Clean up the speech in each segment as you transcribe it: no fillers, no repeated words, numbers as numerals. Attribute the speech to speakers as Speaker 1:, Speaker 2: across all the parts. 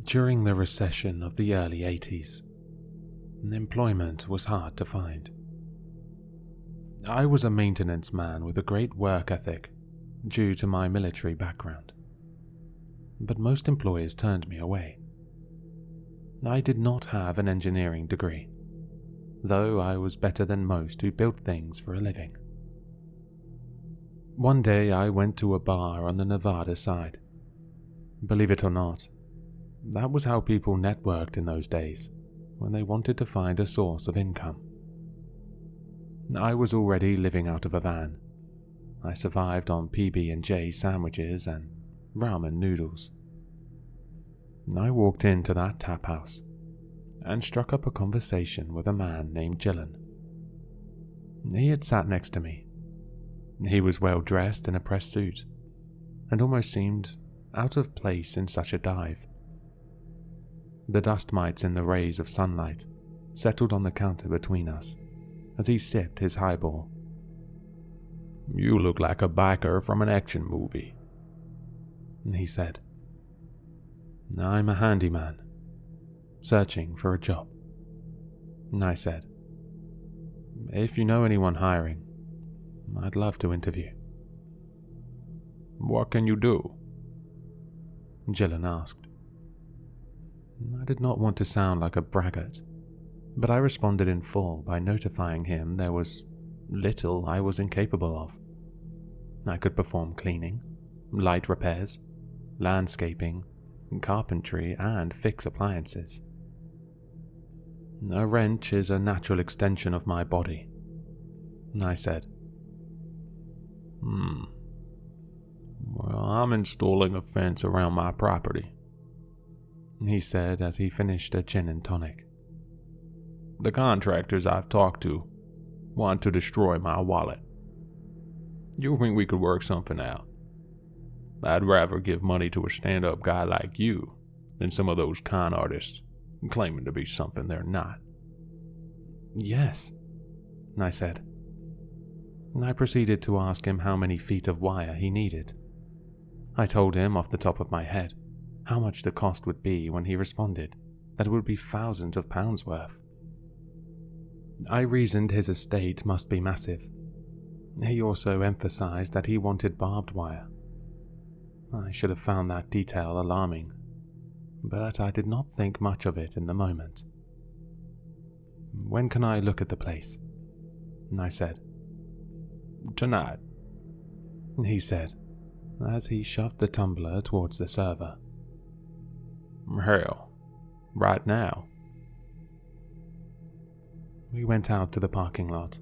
Speaker 1: During the recession of the early 80s, employment was hard to find. I was a maintenance man with a great work ethic due to my military background, but most employers turned me away. I did not have an engineering degree, though I was better than most who built things for a living. One day I went to a bar on the Nevada side. Believe it or not, that was how people networked in those days when they wanted to find a source of income. I was already living out of a van. I survived on PB&J sandwiches and ramen noodles. I walked into that tap house and struck up a conversation with a man named Gillen. He had sat next to me. He was well dressed in a press suit and almost seemed out of place in such a dive. The dust mites in the rays of sunlight settled on the counter between us as he sipped his highball. "You look like a biker from an action movie," he said. "I'm a handyman, searching for a job," I said. "If you know anyone hiring, I'd love to interview." "What can you do?" Gillen asked. I did not want to sound like a braggart, but I responded in full by notifying him there was little I was incapable of. I could perform cleaning, light repairs, landscaping, carpentry, and fix appliances. "A wrench is a natural extension of my body," I said. Well, I'm installing a fence around my property," he said as he finished a gin and tonic. "The contractors I've talked to want to destroy my wallet. You think we could work something out? I'd rather give money to a stand-up guy like you than some of those con artists claiming to be something they're not." "Yes," I said. I proceeded to ask him how many feet of wire he needed. I told him off the top of my head how much the cost would be when he responded that it would be thousands of pounds worth. I reasoned his estate must be massive. He also emphasized that he wanted barbed wire. I should have found that detail alarming, but I did not think much of it in the moment. "When can I look at the place?" I said. "Tonight," he said, as he shoved the tumbler towards the server. "Hell, right now." We went out to the parking lot.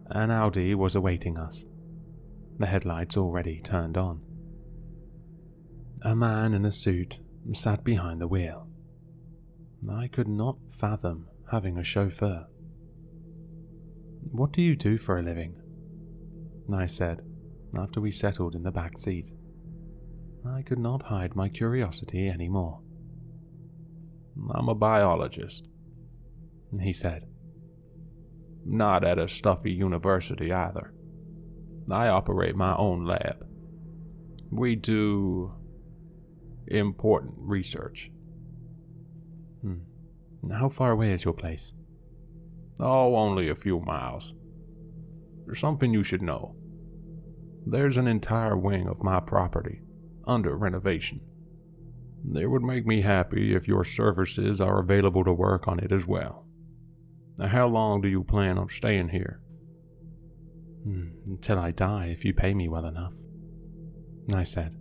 Speaker 1: An Audi was awaiting us, the headlights already turned on. A man in a suit sat behind the wheel. I could not fathom having a chauffeur. "What do you do for a living?" I said, after we settled in the back seat. I could not hide my curiosity anymore. "I'm a biologist," he said. "Not at a stuffy university either. I operate my own lab. We do important research." How far away is your place?" "Oh, only a few miles. There's something you should know. There's an entire wing of my property under renovation. It would make me happy if your services are available to work on it as well. How long do you plan on staying here?" "Until I die, if you pay me well enough," I said.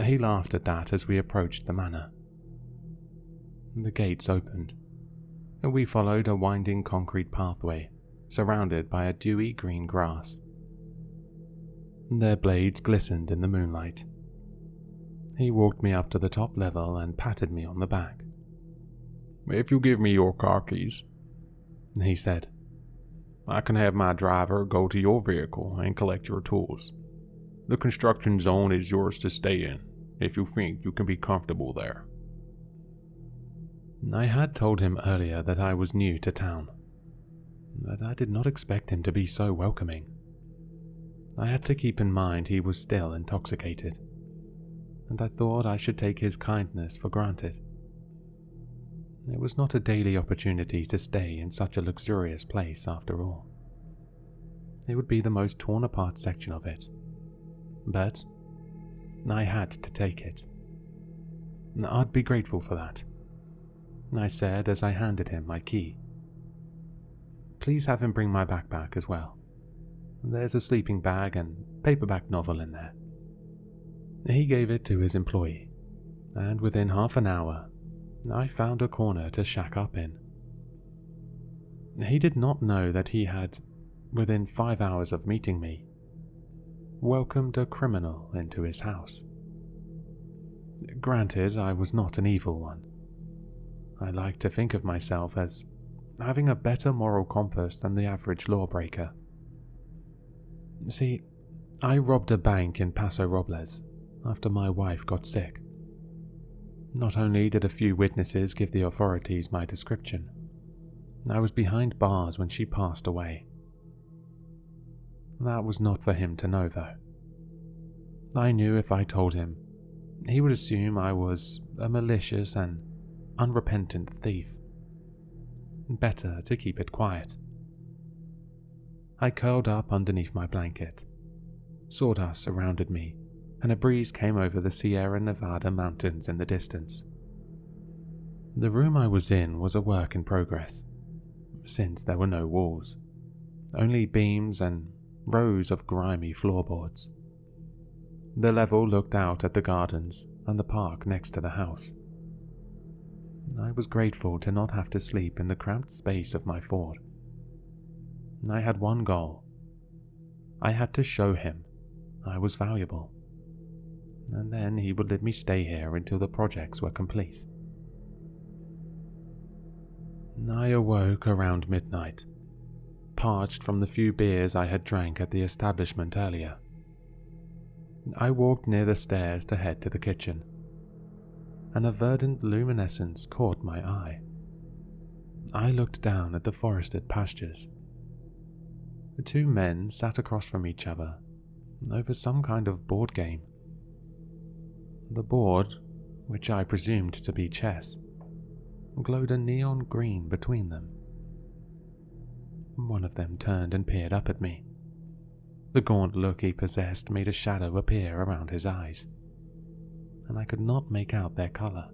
Speaker 1: He laughed at that as we approached the manor. The gates opened, and we followed a winding concrete pathway surrounded by a dewy green grass. Their blades glistened in the moonlight. He walked me up to the top level and patted me on the back. "If you give me your car keys," he said, "I can have my driver go to your vehicle and collect your tools. The construction zone is yours to stay in if you think you can be comfortable there." I had told him earlier that I was new to town, but I did not expect him to be so welcoming. I had to keep in mind he was still intoxicated, and I thought I should take his kindness for granted. It was not a daily opportunity to stay in such a luxurious place after all. It would be the most torn apart section of it, but I had to take it. I'd be grateful for that, I said as I handed him my key. Please have him bring my backpack as well. There's a sleeping bag and paperback novel in there. He gave it to his employee, and within half an hour, I found a corner to shack up in. He did not know that he had, within 5 hours of meeting me, welcomed a criminal into his house. Granted, I was not an evil one. I like to think of myself as having a better moral compass than the average lawbreaker. See, I robbed a bank in Paso Robles after my wife got sick. Not only did a few witnesses give the authorities my description, I was behind bars when she passed away. That was not for him to know, though. I knew if I told him, he would assume I was a malicious and unrepentant thief. Better to keep it quiet. I curled up underneath my blanket. Sawdust surrounded me, and a breeze came over the Sierra Nevada mountains in the distance. The room I was in was a work in progress, since there were no walls, only beams and rows of grimy floorboards. The level looked out at the gardens and the park next to the house. I was grateful to not have to sleep in the cramped space of my Ford. I had one goal. I had to show him I was valuable, and then he would let me stay here until the projects were complete. I awoke around midnight, parched from the few beers I had drank at the establishment earlier. I walked near the stairs to head to the kitchen, and a verdant luminescence caught my eye. I looked down at the forested pastures. The two men sat across from each other over some kind of board game. The board, which I presumed to be chess, glowed a neon green between them. One of them turned and peered up at me. The gaunt look he possessed made a shadow appear around his eyes, and I could not make out their color.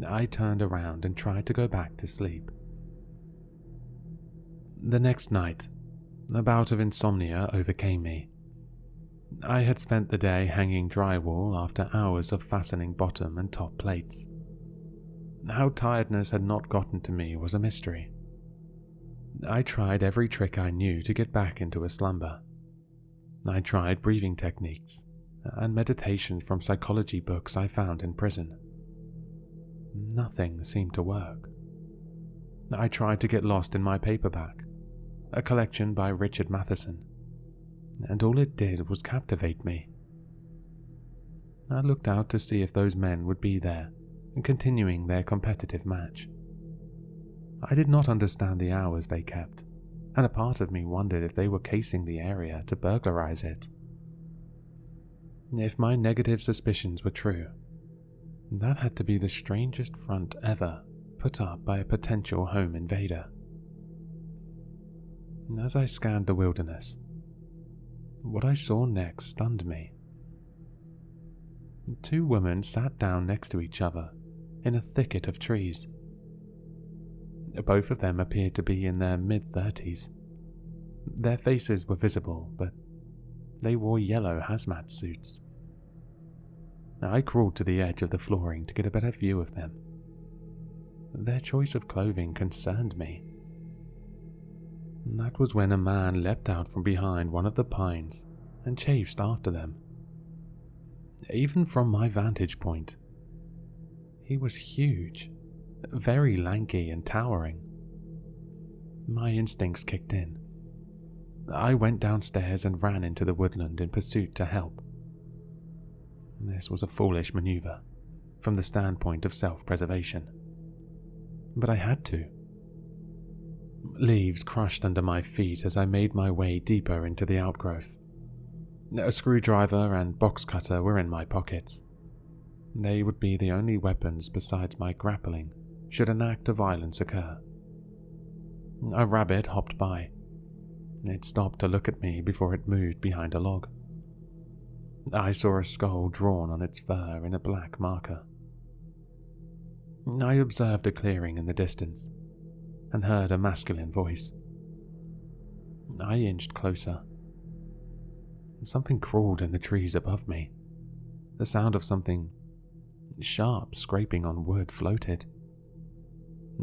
Speaker 1: I turned around and tried to go back to sleep. The next night, a bout of insomnia overcame me. I had spent the day hanging drywall after hours of fastening bottom and top plates. How tiredness had not gotten to me was a mystery. I tried every trick I knew to get back into a slumber. I tried breathing techniques and meditation from psychology books I found in prison. Nothing seemed to work. I tried to get lost in my paperback, a collection by Richard Matheson, and all it did was captivate me. I looked out to see if those men would be there and continuing their competitive match. I did not understand the hours they kept, and a part of me wondered if they were casing the area to burglarize it. If my negative suspicions were true, that had to be the strangest front ever put up by a potential home invader. As I scanned the wilderness, what I saw next stunned me. Two women sat down next to each other in a thicket of trees. Both of them appeared to be in their mid-30s. Their faces were visible, but they wore yellow hazmat suits. I crawled to the edge of the flooring to get a better view of them. Their choice of clothing concerned me. That was when a man leapt out from behind one of the pines and chased after them. Even from my vantage point, he was huge, very lanky and towering. My instincts kicked in. I went downstairs and ran into the woodland in pursuit to help. This was a foolish maneuver, from the standpoint of self-preservation. But I had to. Leaves crushed under my feet as I made my way deeper into the outgrowth. A screwdriver and box cutter were in my pockets. They would be the only weapons besides my grappling should an act of violence occur. A rabbit hopped by. It stopped to look at me before it moved behind a log. I saw a skull drawn on its fur in a black marker. I observed a clearing in the distance and heard a masculine voice. I inched closer. Something crawled in the trees above me. The sound of something sharp scraping on wood floated.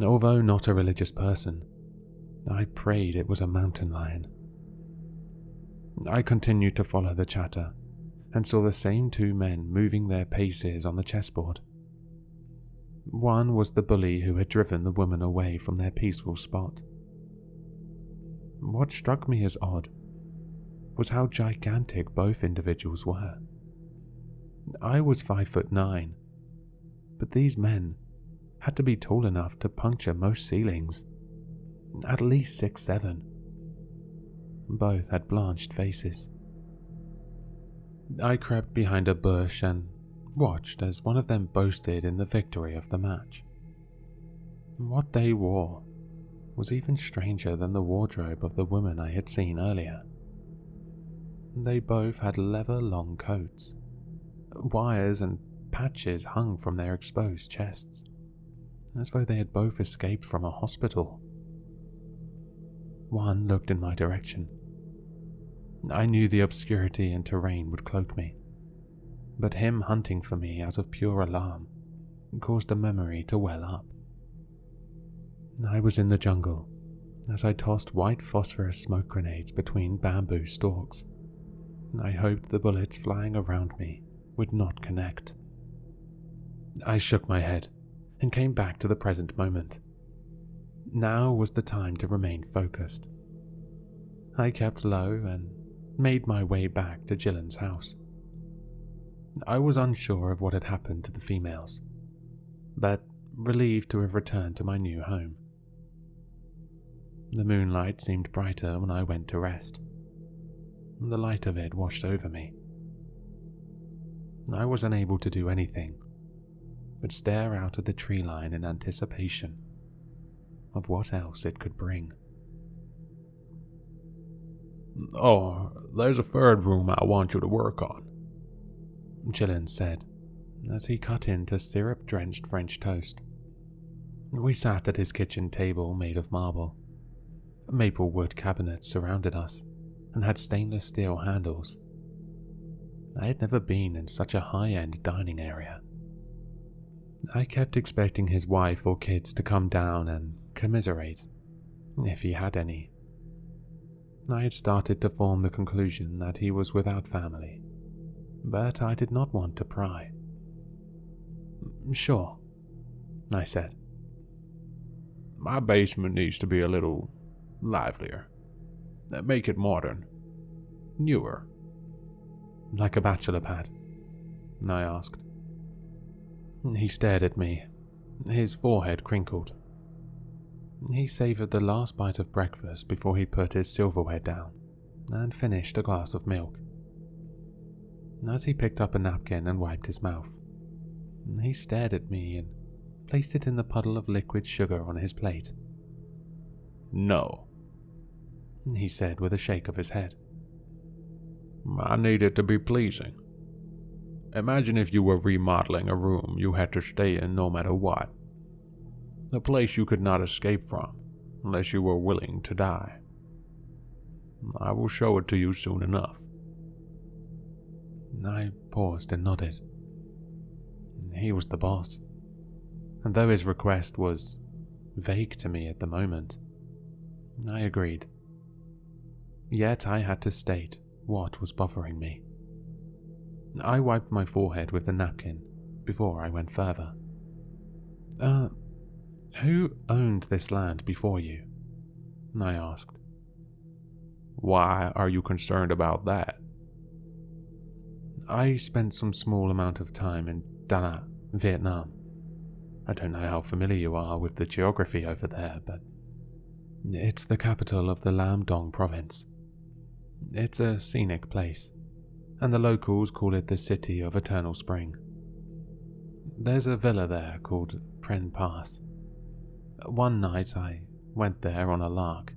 Speaker 1: Although not a religious person, I prayed it was a mountain lion. I continued to follow the chatter and saw the same two men moving their paces on the chessboard. One was the bully who had driven the woman away from their peaceful spot. What struck me as odd was how gigantic both individuals were. I was 5'9", but these men had to be tall enough to puncture most ceilings, at least 6'7". Both had blanched faces. I crept behind a bush and watched as one of them boasted in the victory of the match. What they wore was even stranger than the wardrobe of the woman I had seen earlier. They both had leather-long coats. Wires and patches hung from their exposed chests, as though they had both escaped from a hospital. One looked in my direction. I knew the obscurity and terrain would cloak me, but him hunting for me out of pure alarm caused a memory to well up. I was in the jungle as I tossed white phosphorus smoke grenades between bamboo stalks. I hoped the bullets flying around me would not connect. I shook my head and came back to the present moment. Now was the time to remain focused. I kept low and made my way back to Gillen's house. I was unsure of what had happened to the females, but relieved to have returned to my new home. The moonlight seemed brighter when I went to rest. The light of it washed over me. I was unable to do anything but stare out at the tree line in anticipation of what else it could bring.
Speaker 2: "Oh, there's a third room I want you to work on,"
Speaker 1: Gillen said as he cut into syrup-drenched French toast. We sat at his kitchen table made of marble. Maple wood cabinets surrounded us and had stainless steel handles. I had never been in such a high-end dining area. I kept expecting his wife or kids to come down and commiserate, if he had any. I had started to form the conclusion that he was without family, but I did not want to pry. "Sure," I said.
Speaker 2: "My basement needs to be a little livelier. Make it modern. Newer."
Speaker 1: "Like a bachelor pad?" I asked. He stared at me, his forehead crinkled. He savoured the last bite of breakfast before he put his silverware down and finished a glass of milk. As he picked up a napkin and wiped his mouth, he stared at me and placed it in the puddle of liquid sugar on his plate.
Speaker 2: "No,"
Speaker 1: he said with a shake of his head.
Speaker 2: "I need it to be pleasing. Imagine if you were remodeling a room you had to stay in no matter what. A place you could not escape from unless you were willing to die. I will show it to you soon enough."
Speaker 1: I paused and nodded. He was the boss, and though his request was vague to me at the moment, I agreed. Yet I had to state what was bothering me. I wiped my forehead with the napkin before I went further. Who owned this land before you?" I asked.
Speaker 2: "Why are you concerned about that?"
Speaker 1: "I spent some small amount of time in Da Nang, Vietnam. I don't know how familiar you are with the geography over there, but it's the capital of the Lam Dong province. It's a scenic place, and the locals call it the City of Eternal Spring. There's a villa there called Pren Pass. One night I went there on a lark,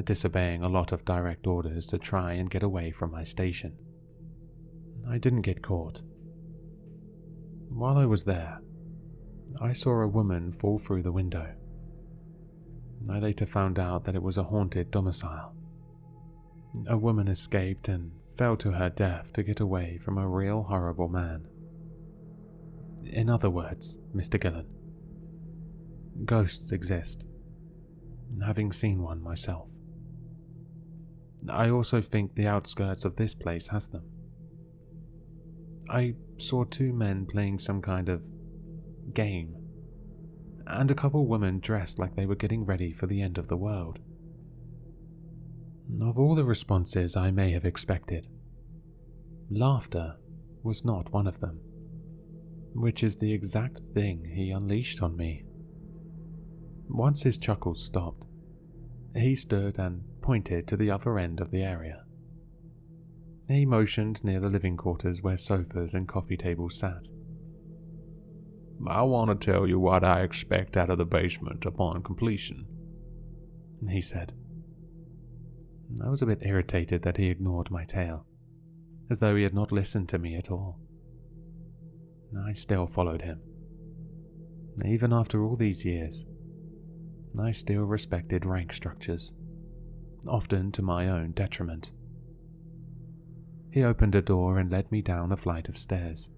Speaker 1: disobeying a lot of direct orders to try and get away from my station. I didn't get caught. While I was there, I saw a woman fall through the window. I later found out that it was a haunted domicile. A woman escaped and fell to her death to get away from a real horrible man. In other words, Mr. Gillen, ghosts exist, having seen one myself. I also think the outskirts of this place has them. I saw two men playing some kind of game, and a couple women dressed like they were getting ready for the end of the world. Of all the responses I may have expected, laughter was not one of them, which is the exact thing he unleashed on me. Once his chuckles stopped, he stood and pointed to the other end of the area. He motioned near the living quarters where sofas and coffee tables sat.
Speaker 2: I want to tell you what I expect out of the basement upon completion,
Speaker 1: he said. I was a bit irritated that he ignored my tale, as though he had not listened to me at all. I still followed him. Even after all these years, I still respected rank structures, often to my own detriment. He opened a door and led me down a flight of stairs.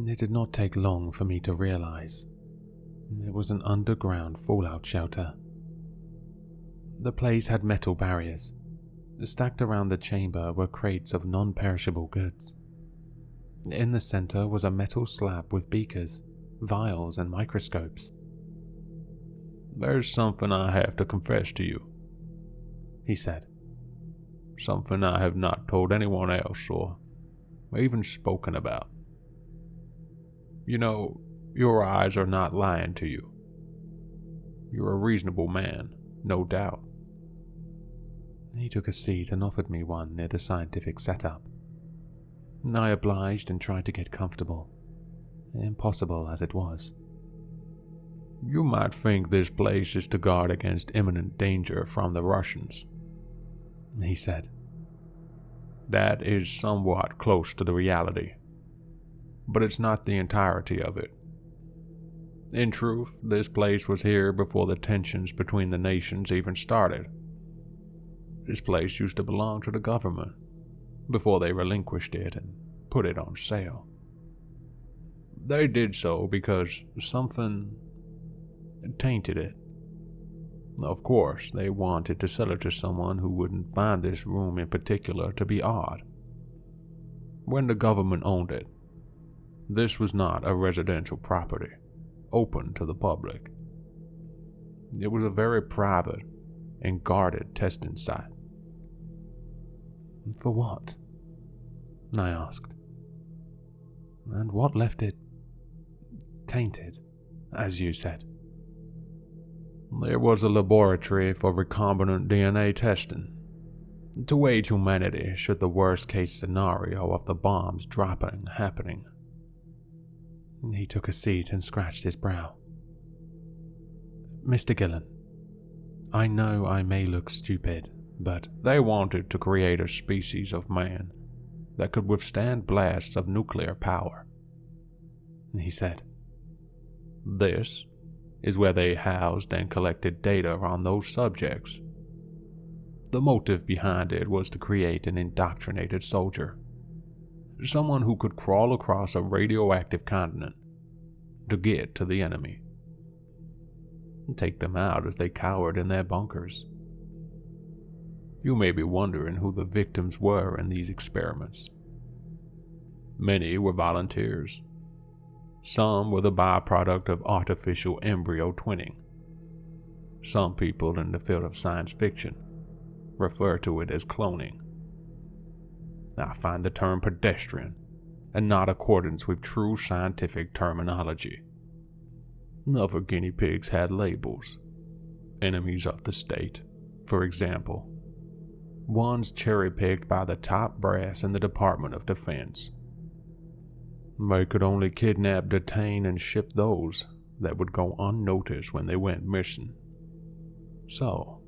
Speaker 1: It did not take long for me to realize it was an underground fallout shelter. The place had metal barriers. Stacked around the chamber were crates of non-perishable goods. In the center was a metal slab with beakers, vials, and microscopes.
Speaker 2: There's something I have to confess to you,
Speaker 1: he said.
Speaker 2: Something I have not told anyone else or even spoken about. You know, your eyes are not lying to you. You're a reasonable man, no doubt.
Speaker 1: He took a seat and offered me one near the scientific setup. I obliged and tried to get comfortable, impossible as it was.
Speaker 2: You might think this place is to guard against imminent danger from the Russians,
Speaker 1: he said.
Speaker 2: That is somewhat close to the reality, but it's not the entirety of it. In truth, this place was here before the tensions between the nations even started. This place used to belong to the government before they relinquished it and put it on sale. They did so because something tainted it. Of course, they wanted to sell it to someone who wouldn't find this room in particular to be odd. When the government owned it, this was not a residential property, open to the public. It was a very private and guarded testing site.
Speaker 1: For what? I asked. And what left it tainted, as you said?
Speaker 2: There was a laboratory for recombinant DNA testing, to aid humanity should the worst-case scenario of the bombs dropping happening.
Speaker 1: He took a seat and scratched his brow. Mr. Gillen, I know I may look stupid, but
Speaker 2: they wanted to create a species of man that could withstand blasts of nuclear power,
Speaker 1: he said.
Speaker 2: This is where they housed and collected data on those subjects. The motive behind it was to create an indoctrinated soldier, someone who could crawl across a radioactive continent to get to the enemy, and take them out as they cowered in their bunkers. You may be wondering who the victims were in these experiments. Many were volunteers. Some were the byproduct of artificial embryo twinning. Some people in the field of science fiction refer to it as cloning. I find the term pedestrian and not accordance with true scientific terminology. Other guinea pigs had labels. Enemies of the state, for example. ones cherry-picked by the top brass in the Department of Defense. They could only kidnap, detain, and ship those that would go unnoticed when they went missing. So,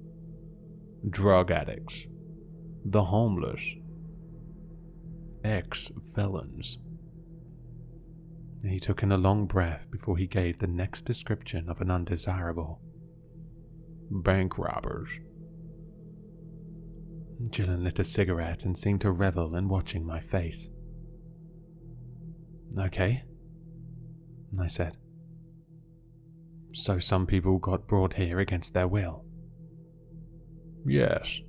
Speaker 2: drug addicts, the homeless, ex-felons.
Speaker 1: He took in a long breath before he gave the next description of an undesirable.
Speaker 2: Bank robbers.
Speaker 1: Gillen lit a cigarette and seemed to revel in watching my face. Okay, I said. So some people got brought here against their will?
Speaker 2: Yes,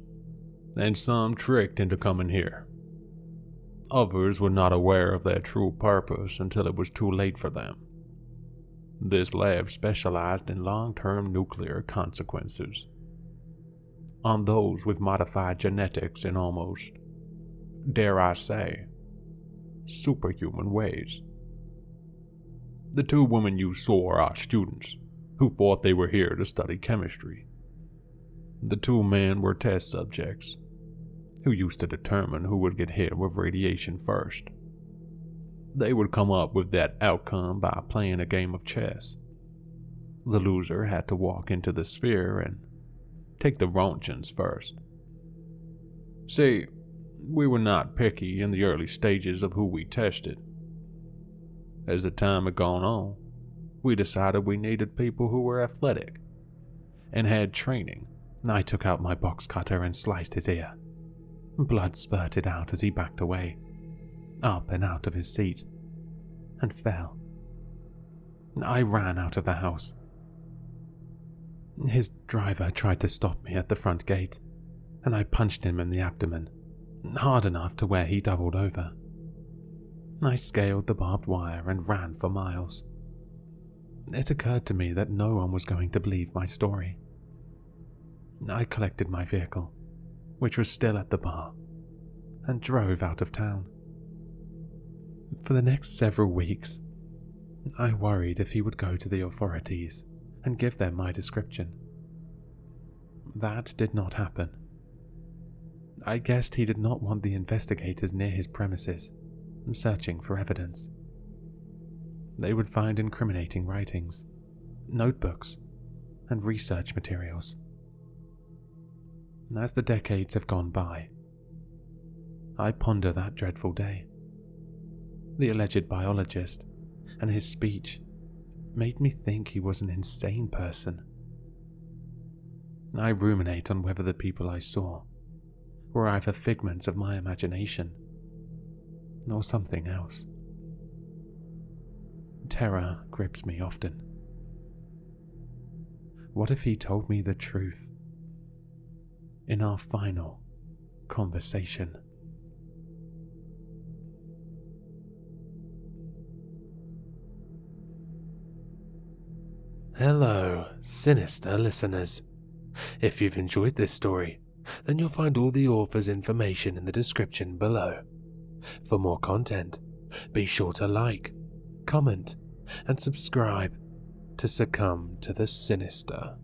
Speaker 2: and some tricked into coming here. Others were not aware of their true purpose until it was too late for them. This lab specialized in long-term nuclear consequences, on those with modified genetics in almost, dare I say, superhuman ways. The two women you saw are students who thought they were here to study chemistry. The two men were test subjects who used to determine who would get hit with radiation first. They would come up with that outcome by playing a game of chess. The loser had to walk into the sphere and take the roentgens first. See, we were not picky in the early stages of who we tested. As the time had gone on, we decided we needed people who were athletic and had training.
Speaker 1: I took out my box cutter and sliced his ear. Blood spurted out as he backed away, up and out of his seat, and fell. I ran out of the house. His driver tried to stop me at the front gate, and I punched him in the abdomen, hard enough to where he doubled over. I scaled the barbed wire and ran for miles. It occurred to me that no one was going to believe my story. I collected my vehicle, which was still at the bar, and drove out of town. For the next several weeks, I worried if he would go to the authorities and give them my description. That did not happen. I guessed he did not want the investigators near his premises, searching for evidence. They would find incriminating writings, notebooks, and research materials. As the decades have gone by, I ponder that dreadful day. The alleged biologist and his speech made me think he was an insane person. I ruminate on whether the people I saw were either figments of my imagination or something else. Terror grips me often. What if he told me the truth in our final conversation? Hello, Sinister listeners. If you've enjoyed this story, then you'll find all the author's information in the description below. For more content, be sure to like, comment, and subscribe to succumb to the sinister.